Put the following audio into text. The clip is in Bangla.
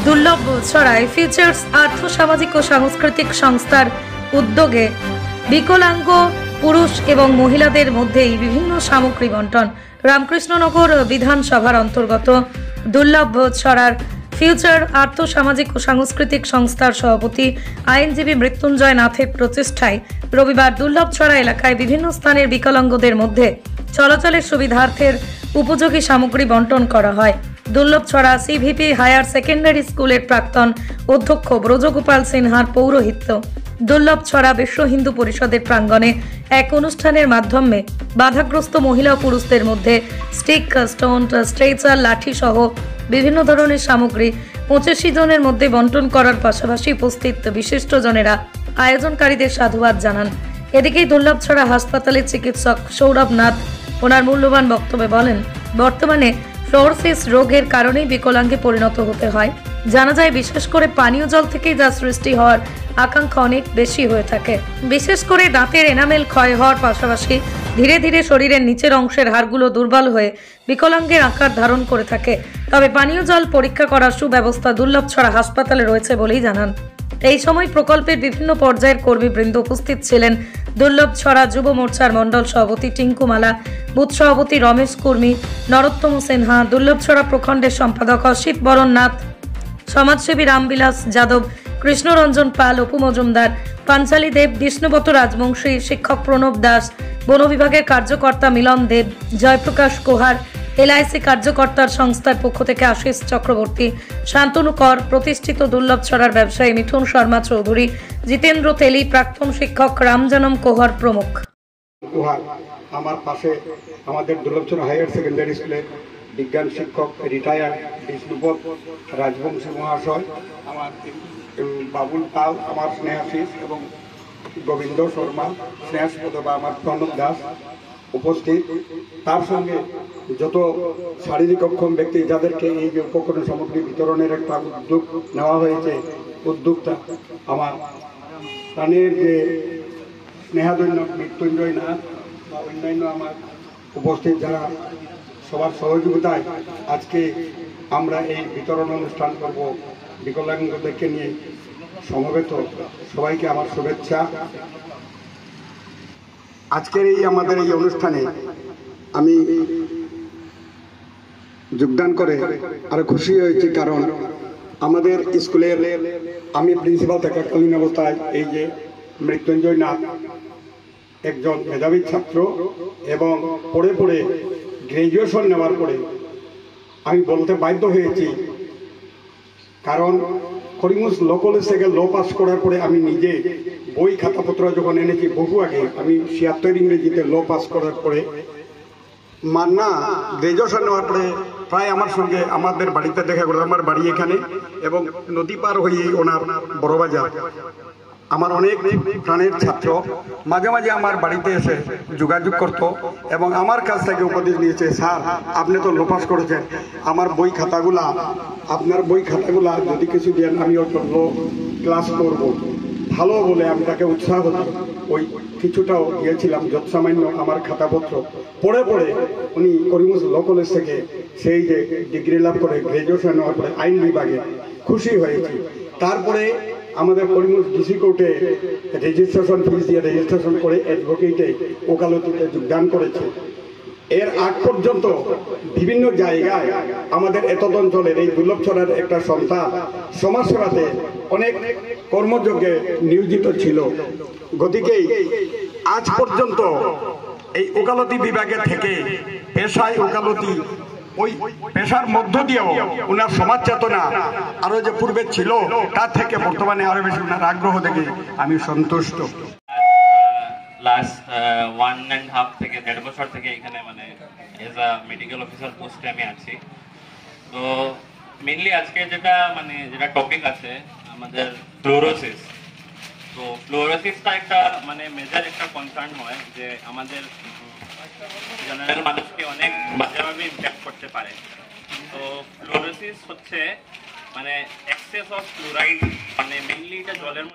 দুর্লভ ছড়ায় ফিউচার্স আর্থ সামাজিক ও সাংস্কৃতিক সংস্থার উদ্যোগে বিকলাঙ্গ পুরুষ এবং মহিলাদের মধ্যেই বিভিন্ন সামগ্রী বন্টন। রামকৃষ্ণনগর বিধানসভার অন্তর্গত দুর্লভ ছড়ার ফিউচার আর্থ সামাজিক ও সাংস্কৃতিক সংস্থার সভাপতি আইনজীবী মৃত্যুঞ্জয় নাথের প্রচেষ্টায় রবিবার দুর্লভ ছড়া এলাকায় বিভিন্ন স্থানের বিকলাঙ্গদের মধ্যে চলাচলের সুবিধার্থের উপযোগী সামগ্রী বন্টন করা হয়। দুর্লভ ছড়া সিভিপি হায়ার সেকেন্ডারি স্কুলের প্রাক্তন অধ্যক্ষ ব্রজগোপাল সিনহার পৌরোহিত্য দুর্লভ ছড়া বিশ্ব হিন্দু পরিষদের প্রাঙ্গণে এক অনুষ্ঠানের মাধ্যমে বাধাগ্রস্ত মহিলা ও পুরুষদের মধ্যে স্টিক, স্টোন, স্ট্রেচার, লাঠি সহ বিভিন্ন ধরনের সামগ্রী 85 জনের মধ্যে বন্টন করার পাশাপাশি উপস্থিত বিশিষ্টজনেরা আয়োজনকারীদের সাধুবাদ জানান। এদিকেই দুর্লভ ছড়া হাসপাতালের চিকিৎসক সৌরভ নাথ ওনার মূল্যবান বক্তব্যে বলেন, বর্তমানে ফ্লোরোসিস রোগের কারণেই বিকলাঙ্গে পরিণত হতে হয়। জানা যায় বিশেষ করে পানীয় জল থেকেই যা সৃষ্টি হওয়ার আকাঙ্ক্ষা অনেক বেশি হয়ে থাকে। বিশেষ করে দাঁতের এনামেল ক্ষয় হওয়ার পাশাপাশি ধীরে ধীরে শরীরের নিচের অংশের হাড়গুলো দুর্বল হয়ে বিকলাঙ্গের আকার ধারণ করে থাকে। তবে পানীয় জল পরীক্ষা করার সুব্যবস্থা দুর্লভ ছড়া হাসপাতালে রয়েছে বলেই জানান। এই সময় প্রকল্পের বিভিন্ন পর্যায়ের কর্মীবৃন্দ উপস্থিত ছিলেন। দুর্লভ ছড়া যুব মোর্চার মণ্ডল সভাপতি টিঙ্কু মালা, বুথ সভাপতি রমেশ কুর্মী, নরোত্তম সিনহা, দুর্লভ ছড়া প্রখণ্ডের সম্পাদক অসিত বরণ নাথ, সমাজসেবী রামবিলাস যাদব, কৃষ্ণরঞ্জন পাল, অপু মজুমদার, পাঞ্চালী দেব, বিষ্ণুবত রাজবংশী, শিক্ষক প্রণব দাস, বন বিভাগের কার্যকর্তা মিলন দেব, জয়প্রকাশ কোহার, এলআইসি কার্যকর্তার সংস্থার পক্ষ থেকে আশিস চক্রবর্তী, শান্তনু কর, প্রতিষ্ঠিত দুর্লভ ছড়ার ব্যবসায়ী মিঠুন শর্মা চৌধুরী, জিতেন্দ্র তেলি, প্রাক্তন শিক্ষক রামজনম কোহার প্রমুখ। আমার পাশে আমাদের দুর্লভ ছড়া হায়ার সেকেন্ডারি স্কুলের বিজ্ঞান শিক্ষক রিটায়ার্ড বিষ্ণুপদ রাজবংশী মহাশয়, আমার বাবুল পাল, আমার স্নেহাশিস এবং গোবিন্দ শর্মা, স্নেহাস্পদ বা আমার প্রণব দাস উপস্থিত। তার সঙ্গে যত শারীরিক অক্ষম ব্যক্তি যাদেরকে এই যে উপকরণ সামগ্রী বিতরণের একটা উদ্যোগ নেওয়া হয়েছে, উদ্যোগটা আমার প্রাণের যে স্নেহাধন্য মৃত্যুঞ্জয় নাথ বা অন্যান্য আমার উপস্থিত যারা সবার সহযোগিতায় আজকে আমরা এই বিতরণ অনুষ্ঠান করব বিকলাঙ্গদেরকে নিয়ে সমবেত। সবাইকে আমার শুভেচ্ছা। আজকের এই আমাদের এই অনুষ্ঠানে আমি যোগদান করে আরো খুশি হয়েছি, কারণ আমাদের স্কুলের আমি প্রিন্সিপাল থাকাকালীন অবস্থায় এই যে মৃত্যুঞ্জয় নাথ একজন মেধাবী ছাত্র এবং পড়ে পড়ে গ্র্যাজুয়েশন নেওয়ার পরে আমি বলতে বাধ্য হয়েছি, কারণ করিমগঞ্জ ল কলেজ থেকে ল পাস করার পরে আমি নিজে বই খাতাপত্র যখন এনেছি বহু আগে, আমি 76 ইংরেজিতে ল পাস করার পরে মান্না গ্র্যাজুয়েশন নেওয়ার পরে প্রায় আমার সঙ্গে আমাদের বাড়িতে দেখা করে। আমার বাড়ি এখানে এবং নদী পার হয়ে ওনার বড়বাজার। আমার অনেক প্রাণের ছাত্র মাঝে মাঝে আমার বাড়িতে এসে যোগাযোগ করত এবং আমার কাছ থেকে উপদেশ নিয়েছে, স্যার আপনি তো ল পাস করেছেন, আমার বই খাতাগুলা আপনার বই খাতাগুলা যদি কিছু দেন আমি ল ক্লাস করব ভালো বলে আমি তাকে উৎসাহ দিই। ওই কিছুটাও দিয়েছিলাম যৎসামান্য আমার খাতাপত্র পড়ে পড়ে উনি করিমগঞ্জ ল কলেজ থেকে সেই যে ডিগ্রি লাভ করে গ্র্যাজুয়েশন নেওয়ার পরে আইন বিভাগে খুশি হয়েছি। তারপরে আমাদের করিমগঞ্জ ডিসি কোর্টে রেজিস্ট্রেশন ফিস দিয়ে রেজিস্ট্রেশন করে অ্যাডভোকেটে ওকালতিতে যোগদান করেছে। এর আগ পর্যন্ত বিভিন্ন জায়গায় আমাদের এতদ অঞ্চলের এই দুর্লভ ছড়ার একটা সন্তান সমাজসেবাতে অনেক কর্মযজ্ঞে নিয়োজিত ছিল। গতিকেই আজ পর্যন্ত এই ওকালতি বিভাগে থেকে পেশায় ওকালতি, ওই পেশার মধ্য দিয়েও ওনার সমাজ চেতনা আরো যে পূর্বে ছিল তার থেকে বর্তমানে আরো বেশি ওনার আগ্রহ দেখে আমি সন্তুষ্ট। লাস্ট 1.5 থেকে 1.5 বছর থেকে এখানে মানে এজ আ মেডিকেল অফিসার পোস্টে আমি আছি। তো মেইনলি আজকে যেটা টপিক আছে আমাদের ফ্লোরোসিস। তো ফ্লোরোসিসটা একটা মানে মেজর একটা কনসার্ন হয় যে আমাদের জেনারেল মানুষকে অনেক বাজেভাবে ইম্প্যাক্ট করতে পারে। তো ফ্লোরোসিস হচ্ছে মানে এক্সেস অফ ফ্লোরাইড, মানে মেইনলি এটা জলের